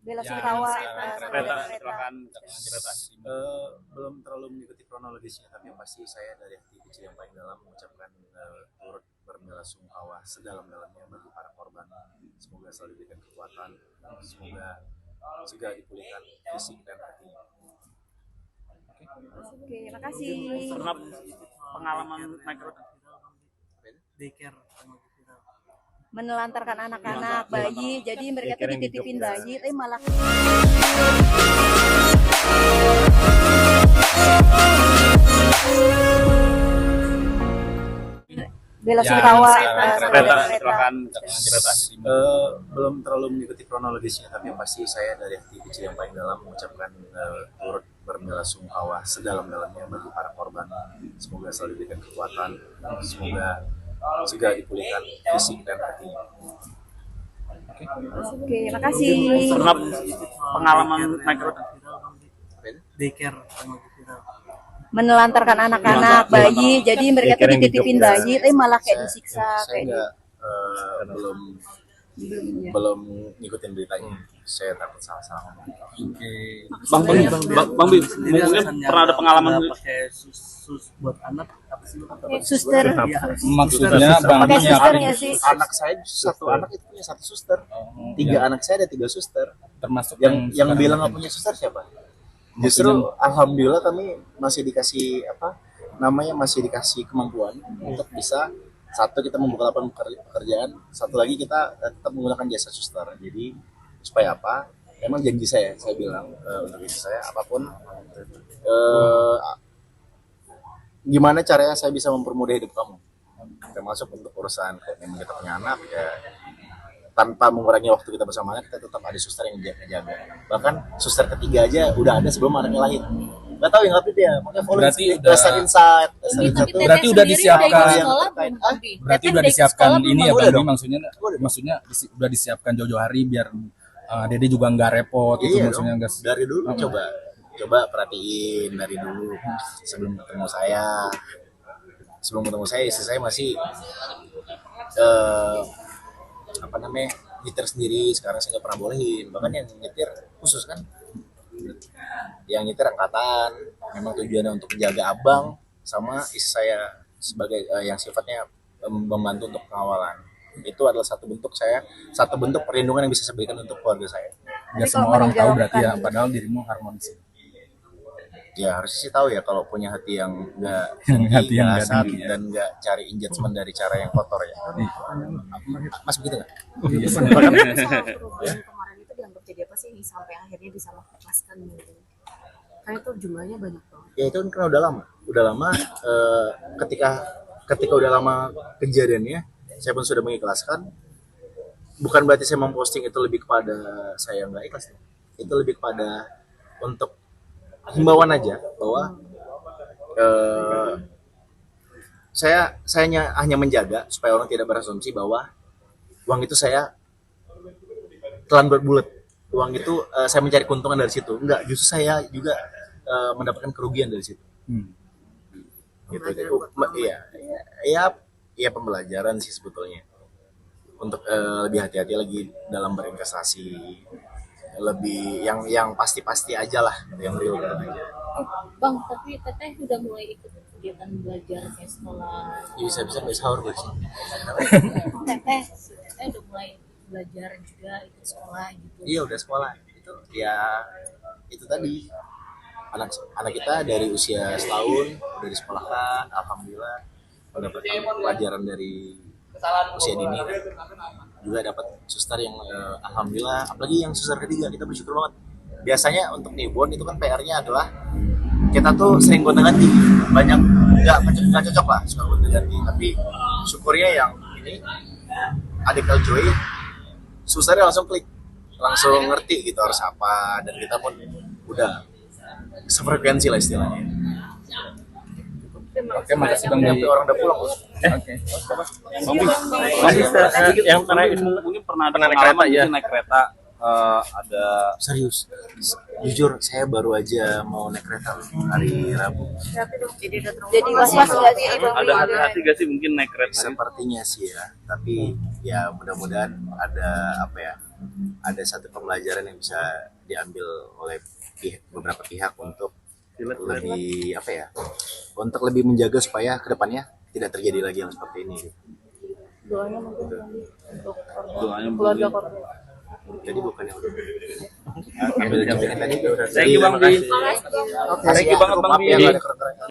Bella Sungkawa. Kereta kecelakaan kereta. Belum terlalu mengikuti kronologisnya, tapi yang pasti saya dari hati kecil yang paling dalam mengucapkan turut berbelasungkawa sedalam-dalamnya bagi para korban. Semoga selalu diberikan kekuatan, semoga segera dipulihkan fisik dan hati. Oke, makasih. Pernah pengalaman naik kereta? Menelantarkan anak-anak, bayi, jadi mereka tuh dititipin bayi, tapi malah Bella Sungkawa. Kereta kecelakaan kereta. Belum terlalu mengikuti kronologisnya, tapi yang pasti saya dari hati kecil yang paling dalam mengucapkan turut berbelasungkawa sedalam-dalamnya bagi para korban. Semoga selalu diberikan kekuatan, semoga segera dipulihkan fisik dan hati. Oke, makasih. Pernah pengalaman naik kereta? Menelantarkan anak-anak, bayi, jadi mereka tuh dititipin bayi, tapi malah kayak disiksa Saya kayak nggak belum ngikutin beritanya. Saya takut salah-salah ngomong. Bang Bim, mungkin pernah ada pengalaman pakai sus buat anak apa sih? suster. Maksudnya Bang Pakai Bim suster nggak sih? Anak saya satu anak itu punya satu suster. Tiga anak saya ada 3 suster. termasuk Yang bilang nggak punya suster siapa? Justru alhamdulillah kami masih dikasih masih dikasih kemampuan untuk bisa, satu kita membuka lapangan pekerjaan, satu lagi kita tetap menggunakan jasa suster. Jadi supaya apa? Emang janji saya bilang untuk istri saya apapun gimana caranya saya bisa mempermudah hidup kamu, termasuk untuk urusan kayak memang kita punya anak ya, tanpa mengurangi waktu kita bersama anak, kita tetap ada suster yang jaga. Bahkan suster ketiga aja udah ada sebelum anaknya lahir. Nggak tahu yang update ya, makanya follow dasar insight. Berarti udah disiapkan. Berarti udah disiapkan ini ya Bang Bim, maksudnya udah disiapkan jauh-jauh hari biar Dede juga nggak repot itu, maksudnya nggak. Dari dulu coba perhatiin dari dulu sebelum ketemu saya istri saya masih nyetir sendiri. Sekarang saya nggak pernah bolehin, bahkan yang nyetir khusus kan, yang nyetir angkatan, memang tujuannya untuk menjaga abang sama istri saya sebagai yang sifatnya membantu untuk pengawalan. Itu adalah satu bentuk perlindungan yang bisa saya berikan untuk keluarga saya. Biar semua orang tahu berarti ya, padahal dirimu harmonis. Ya harus sih tahu ya, kalau punya hati yang nggak asat dan nggak cari engagement dari cara yang kotor ya. Mas begitu nggak? Kemarin itu dianggap jadi apa sih sampai akhirnya bisa melepaskan gitu? Karena itu jumlahnya banyak banget. Ya itu kan udah lama ketika udah lama kejadiannya, saya pun sudah mengikhlaskan. Bukan berarti saya memposting itu lebih kepada saya nggak ikhlas, itu lebih kepada untuk himbauan aja bahwa saya hanya menjaga supaya orang tidak berasumsi bahwa uang itu saya telan berbulat. Uang itu saya mencari keuntungan dari situ. Enggak, justru saya juga mendapatkan kerugian dari situ. Gitu. Iya pembelajaran sih sebetulnya. Untuk lebih hati-hati lagi dalam berinvestasi. Lebih yang pasti-pasti aja lah, yang real aja. Bang, tapi Teteh udah mulai ikut kegiatan belajar kayak sekolah. Bisa nggak sahur guys? Teteh udah mulai belajar juga ikut sekolah gitu. Iya udah sekolah. Itu tadi anak kita dari usia setahun udah disekolahkan, alhamdulillah mendapatkan pelajaran dari usia dini kan. Juga dapat suster yang alhamdulillah, apalagi yang suster ketiga kita bersyukur banget. Biasanya untuk newborn itu kan PR-nya adalah kita tuh sering gonta-ganti, banyak nggak cocok lah suka gonta-ganti. Tapi syukurnya yang ini adik Joy susternya langsung klik, langsung ngerti gitu harus apa, dan kita pun udah sefrekuensi lah istilahnya. Oke, makasih Bang Bim. Orang udah pulang. Oke. Bang Bim, yang mungkin pernah ada pengalaman naik kereta ada Serius, jujur saya baru aja mau naik kereta hari Rabu. Jadi was-was nggak sih? ada hati-hati gak sih mungkin naik kereta? Sepertinya sih ya, tapi ya mudah-mudahan ada ada satu pembelajaran yang bisa diambil oleh beberapa pihak untuk lebih apa ya, untuk lebih menjaga supaya kedepannya tidak terjadi lagi yang seperti ini. Doanya mungkin untuk Doanya keluarga mungkin. korban. Jadi bukannya udah ambil jaminan tadi udah. Thank you Bang Bi. Oke, Thank you banget Bang maaf ya Bi. nggak ada keren-keren.